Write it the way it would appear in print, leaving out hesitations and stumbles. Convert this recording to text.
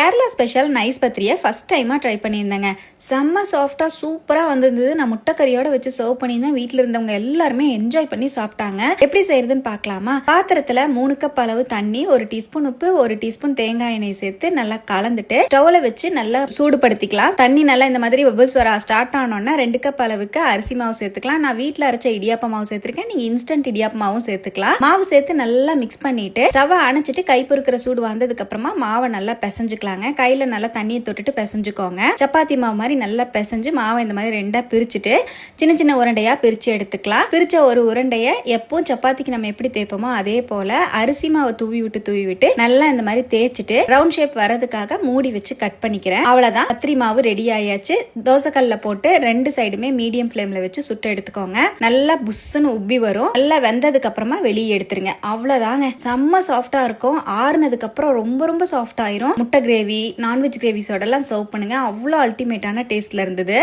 Kerala special nice பத்திரியை first டைமாக try பண்ணியிருந்தேங்க. செம்ம சாஃப்டாக சூப்பராக வந்திருந்தது. நான் முட்டைக்கறியோட வச்சு சர்வ் பண்ணியிருந்தேன். வீட்டில் இருந்தவங்க எல்லாருமே என்ஜாய் பண்ணி சாப்பிட்டாங்க. எப்படி செய்யறதுன்னு பார்க்கலாமா? பாத்திரத்தில் 3 கப் அளவு தண்ணி, 1 டீஸ்பூன் உப்பு, 1 டீஸ்பூன் தேங்காய் எண்ணெய் சேர்த்து நல்லா கலந்துட்டு ஸ்டவ்ல வச்சு நல்லா சூடுபடுத்திக்கலாம். தண்ணி நல்லா இந்த மாதிரி பபிள்ஸ் வர ஸ்டார்ட் ஆனோன்னா 2 கப் அளவுக்கு அரிசி மாவு சேர்த்துக்கலாம். நான் வீட்டில் அரைச்ச இடியாப்ப மாவு சேர்த்துருக்கேன். நீங்க இன்ஸ்டன்ட் இடியாப்ப மாவும் சேர்த்துக்கலாம். மாவு சேர்த்து நல்லா மிக்ஸ் பண்ணிட்டு ஸ்டவ் அணைச்சிட்டு கை பொறுக்கிற சூடு வந்ததுக்கு அப்புறமா மாவை நல்லா பிசைஞ்சுக்கலாங்க. கையில நல்லா தண்ணியை தொட்டுட்டு பிசைஞ்சுக்கோங்க. சப்பாத்தி மாவு மாதிரி நல்லா பிசைஞ்சு மாவை இந்த மாதிரி 2ஆ பிரிச்சுட்டு சின்ன சின்ன உருண்டையா பிரிச்சு எடுத்துக்கலாம். பிரிச்ச ஒரு உருண்டைய எப்பவும் சப்பாத்திக்கு நம்ம எப்படி தேய்ப்போமோ அதே போல அரிசி மாவை தூவி விட்டு நல்லா இந்த மாதிரி தேய்ச்சிட்டு ரவுண்ட் ஷேப் வரதுக்காக மூடி வச்சு கட் பண்ணிக்கிறேன். அவ்வளவுதான், பத்திரி மாவு ரெடி ஆயாச்சு. தோசைக்கல்ல போட்டு 2 சைடுமே மீடியம் ஃபிளேம்ல வச்சு சுட்டு எடுத்துக்கோங்க. நல்லா புஷ்ஷுன்னு உப்பி வரும். நல்லா வெந்ததுக்கு அப்புறமா வெளியே எடுத்துருங்க. அவ்வளவுதாங்க, செம்ம சாஃப்டா இருக்கும். ஆறுனதுக்கு அப்புறம் ரொம்ப ரொம்ப சாஃப்ட் ஆயிரும். முட்டை கிரேவி, நான்வெஜ் கிரேவிஸோட எல்லாம் சர்வ் பண்ணுங்க. அவ்வளோ அல்டிமேட்டான டேஸ்ட்ல இருந்தது.